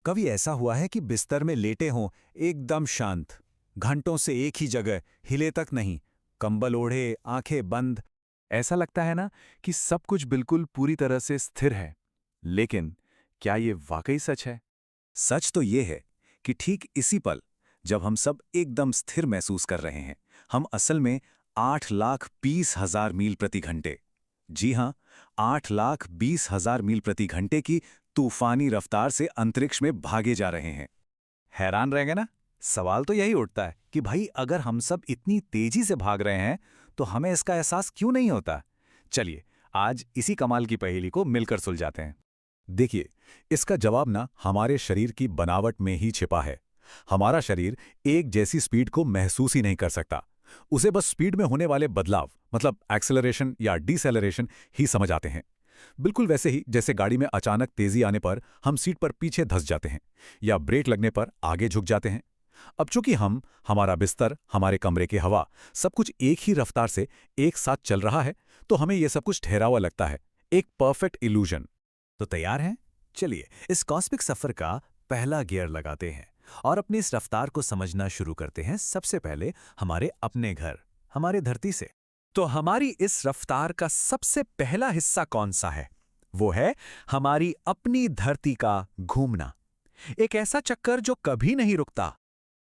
कभी ऐसा हुआ है कि बिस्तर में लेटे हों, एकदम शांत, घंटों से एक ही जगह, हिले तक नहीं, कंबल ओढ़े, आंखें बंद। ऐसा लगता है ना कि सब कुछ बिल्कुल पूरी तरह से स्थिर है। लेकिन क्या ये वाकई सच है? सच तो ये है कि ठीक इसी पल, जब हम सब एकदम स्थिर महसूस कर रहे हैं, हम असल में 8,20,000 मील प्रति घंटे, जी हां, 8,20,000 मील प्रति घंटे की तूफानी रफ्तार से अंतरिक्ष में भागे जा रहे हैं। हैरान रह गए ना? सवाल तो यही उठता है कि भाई अगर हम सब इतनी तेजी से भाग रहे हैं, तो हमें इसका एहसास क्यों नहीं होता? चलिए, आज इसी कमाल की पहेली को मिलकर सुलझाते हैं। देखिए, इसका जवाब ना हमारे शरीर की बनावट में ही छिपा है। हमारा शरीर एक जैसी स्पीड को महसूस ही नहीं कर सकता। उसे बस स्पीड में होने वाले बदलाव, मतलब एक्सेलरेशन या डिसेलरेशन ही समझ आते हैं। बिल्कुल वैसे ही जैसे गाड़ी में अचानक तेजी आने पर हम सीट पर पीछे धंस जाते हैं या ब्रेक लगने पर आगे झुक जाते हैं। अब चूंकि हमारा बिस्तर, हमारे कमरे की हवा, सब कुछ एक ही रफ्तार से एक साथ चल रहा है, तो हमें यह सब कुछ ठहरा हुआ लगता है, एक परफेक्ट इल्यूजन। तो तैयार हैं? चलिए, इस कॉस्मिक सफर का पहला गियर लगाते हैं और अपनी इस रफ्तार को समझना शुरू करते हैं, सबसे पहले हमारे अपने घर, हमारे धरती से। तो हमारी इस रफ्तार का सबसे पहला हिस्सा कौन सा है? वो है हमारी अपनी धरती का घूमना। एक ऐसा चक्कर जो कभी नहीं रुकता।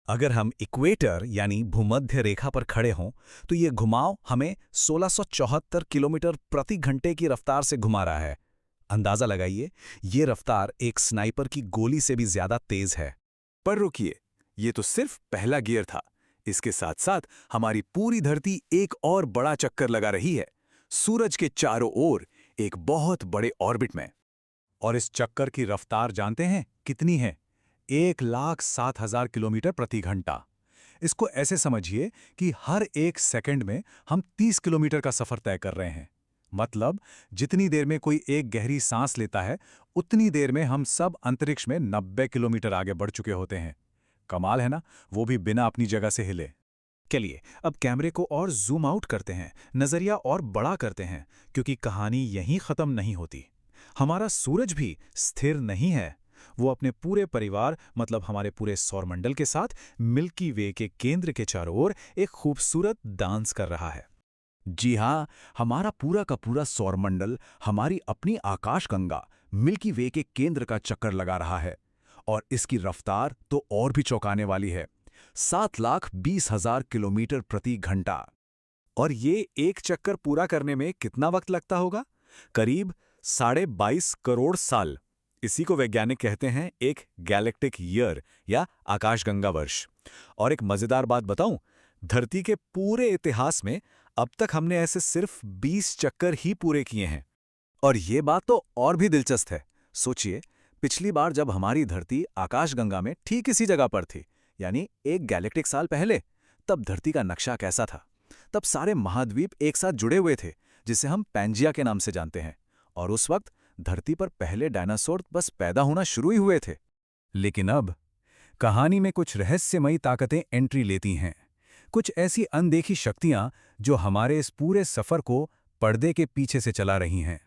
अगर हम इक्वेटर यानी भूमध्य रेखा पर खड़े हों, तो ये घुमाव हमें 1674 किलोमीटर प्रति घंटे की रफ्तार से घुमा रहा है। अंदाजा लगाइए, ये रफ्तार एक स्नाइपर की गोली से भी ज्यादा तेज है। पर रुकिए, ये तो सिर्फ पहला गियर था। इसके साथ साथ हमारी पूरी धरती एक और बड़ा चक्कर लगा रही है, सूरज के चारों ओर एक बहुत बड़े ऑर्बिट में। और इस चक्कर की रफ्तार जानते हैं कितनी है? 1,07,000 किलोमीटर प्रति घंटा। इसको ऐसे समझिए कि हर एक सेकंड में हम 30 किलोमीटर का सफर तय कर रहे हैं। मतलब जितनी देर में कोई एक गहरी सांस लेता है, उतनी देर में हम सब अंतरिक्ष में 90 किलोमीटर आगे बढ़ चुके होते हैं। कमाल है ना, वो भी बिना अपनी जगह से हिले। चलिए, अब कैमरे को और जूम आउट करते हैं, नजरिया और बड़ा करते हैं, क्योंकि कहानी यहीं खत्म नहीं होती। हमारा सूरज भी स्थिर नहीं है। वो अपने पूरे परिवार, मतलब हमारे पूरे सौरमंडल के साथ मिल्की वे के केंद्र के चारों ओर एक खूबसूरत डांस कर रहा है। जी हाँ, हमारा पूरा का पूरा सौरमंडल हमारी अपनी आकाशगंगा मिल्की वे के केंद्र का चक्कर लगा रहा है। और इसकी रफ्तार तो और भी चौंकाने वाली है, 7,20,000 किलोमीटर प्रति घंटा। और ये एक चक्कर पूरा करने में कितना वक्त लगता होगा? करीब 22.5 करोड़ साल। इसी को वैज्ञानिक कहते हैं एक गैलेक्टिक ईयर या आकाशगंगा वर्ष। और एक मजेदार बात बताऊं, धरती के पूरे इतिहास में अब तक हमने ऐसे सिर्फ 20 चक्कर ही पूरे किए हैं। और ये बात तो और भी दिलचस्प है। सोचिए, पिछली बार जब हमारी धरती आकाशगंगा में ठीक इसी जगह पर थी, यानी एक गैलेक्टिक साल पहले, तब धरती का नक्शा कैसा था? तब सारे महाद्वीप एक साथ जुड़े हुए थे, जिसे हम पैंजिया के नाम से जानते हैं। और उस वक्त धरती पर पहले डायनासोर बस पैदा होना शुरू ही हुए थे। लेकिन अब कहानी में कुछ रहस्यमयी ताकतें एंट्री लेती हैं। कुछ ऐसी अनदेखी शक्तियां जो हमारे इस पूरे सफर को पर्दे के पीछे से चला रही हैं।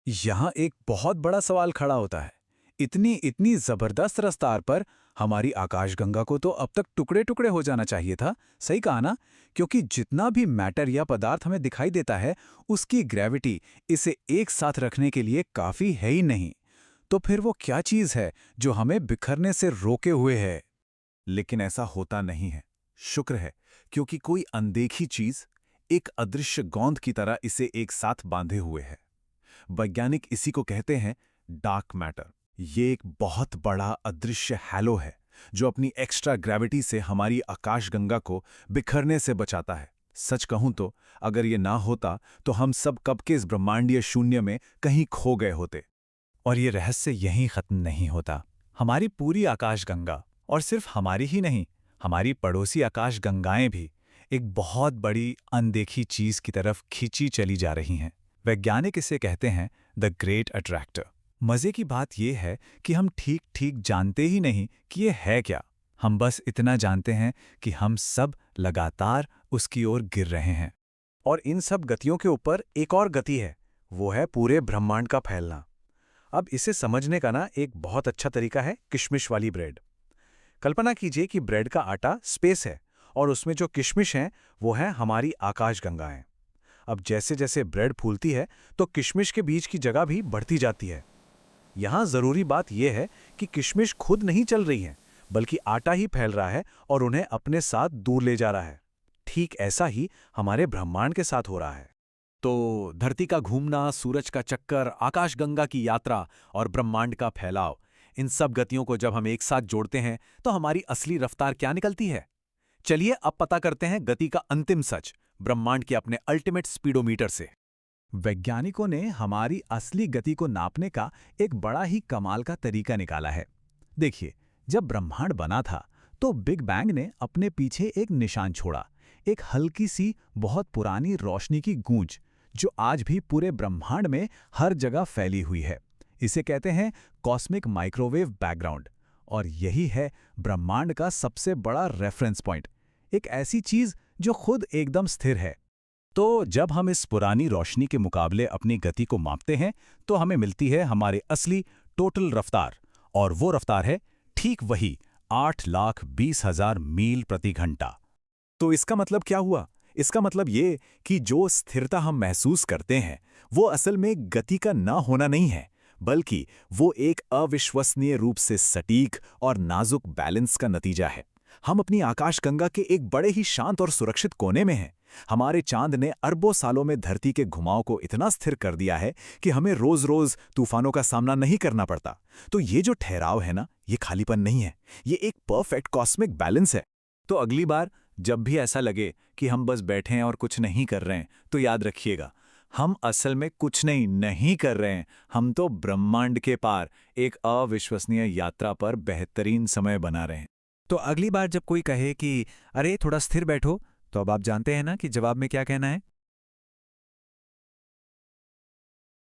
यहाँ एक बहुत बड़ा सवाल खड़ा होता है। इतनी इतनी जबरदस्त रफ्तार पर हमारी आकाशगंगा को तो अब तक टुकड़े टुकड़े हो जाना चाहिए था। सही कहा ना? क्योंकि जितना भी मैटर या पदार्थ हमें दिखाई देता है, उसकी ग्रेविटी इसे एक साथ रखने के लिए काफी है ही नहीं। तो फिर वो क्या चीज है जो हमें बिखरने से रोके हुए है? लेकिन ऐसा होता नहीं है। शुक्र है, क्योंकि कोई अनदेखी चीज एक अदृश्य गोंद की तरह इसे एक साथ बांधे हुए है। वैज्ञानिक इसी को कहते हैं डार्क मैटर। ये एक बहुत बड़ा अदृश्य हैलो है, जो अपनी एक्स्ट्रा ग्रेविटी से हमारी आकाशगंगा को बिखरने से बचाता है। सच कहूं तो अगर ये ना होता, तो हम सब कब के इस ब्रह्मांडीय शून्य में कहीं खो गए होते। और ये रहस्य यहीं खत्म नहीं होता। हमारी पूरी आकाशगंगा, और सिर्फ हमारी ही नहीं, हमारी पड़ोसी आकाशगंगाएं भी एक बहुत बड़ी अनदेखी चीज की तरफ खींची चली जा रही हैं। वैज्ञानिक इसे कहते हैं द ग्रेट अट्रैक्टर। मजे की बात यह है कि हम ठीक ठीक जानते ही नहीं कि ये है क्या। हम बस इतना जानते हैं कि हम सब लगातार उसकी ओर गिर रहे हैं। और इन सब गतियों के ऊपर एक और गति है, वो है पूरे ब्रह्मांड का फैलना। अब इसे समझने का ना एक बहुत अच्छा तरीका है किशमिश वाली ब्रेड। कल्पना कीजिए कि ब्रेड का आटा स्पेस है और उसमें जो किशमिश हैं वो हैं हमारी आकाशगंगाएं। अब जैसे जैसे ब्रेड फूलती है तो किशमिश के बीच की जगह भी बढ़ती जाती है। यहाँ जरूरी बात यह है कि किशमिश खुद नहीं चल रही हैं, बल्कि आटा ही फैल रहा है और उन्हें अपने साथ दूर ले जा रहा है। ठीक ऐसा ही हमारे ब्रह्मांड के साथ हो रहा है। तो धरती का घूमना, सूरज का चक्कर, आकाशगंगा की यात्रा और ब्रह्मांड का फैलाव, इन सब गतियों को जब हम एक साथ जोड़ते हैं तो हमारी असली रफ्तार क्या निकलती है? चलिए अब पता करते हैं गति का अंतिम सच ब्रह्मांड के अपने अल्टीमेट स्पीडोमीटर से। वैज्ञानिकों ने हमारी असली गति को नापने का एक बड़ा ही कमाल का तरीका निकाला है। देखिए, जब ब्रह्मांड बना था तो बिग बैंग ने अपने पीछे एक निशान छोड़ा, एक हल्की सी बहुत पुरानी रोशनी की गूंज, जो आज भी पूरे ब्रह्मांड में हर जगह फैली हुई है। इसे कहते हैं कॉस्मिक माइक्रोवेव बैकग्राउंड। और यही है ब्रह्मांड का सबसे बड़ा रेफरेंस पॉइंट, एक ऐसी चीज जो खुद एकदम स्थिर है। तो जब हम इस पुरानी रोशनी के मुकाबले अपनी गति को मापते हैं तो हमें मिलती है हमारी असली टोटल रफ्तार, और वो रफ्तार है ठीक वही 8,20,000 मील प्रति घंटा। तो इसका मतलब क्या हुआ? इसका मतलब ये कि जो स्थिरता हम महसूस करते हैं वो असल में गति का ना होना नहीं है, बल्कि वो एक अविश्वसनीय रूप से सटीक और नाजुक बैलेंस का नतीजा है। हम अपनी आकाशगंगा के एक बड़े ही शांत और सुरक्षित कोने में हैं। हमारे चांद ने अरबों सालों में धरती के घुमाव को इतना स्थिर कर दिया है कि हमें रोज-रोज तूफानों का सामना नहीं करना पड़ता। तो ये जो ठहराव है ना, ये खालीपन नहीं है, ये एक परफेक्ट कॉस्मिक बैलेंस है। तो अगली बार जब भी ऐसा लगे कि हम बस बैठे हैं और कुछ नहीं कर रहे हैं, तो याद रखिएगा, हम असल में कुछ नहीं कर रहे हैं। हम तो ब्रह्मांड के पार एक अविश्वसनीय यात्रा पर बेहतरीन समय बना रहे हैं। तो अगली बार जब कोई कहे कि अरे थोड़ा स्थिर बैठो, तो अब आप जानते हैं ना कि जवाब में क्या कहना है।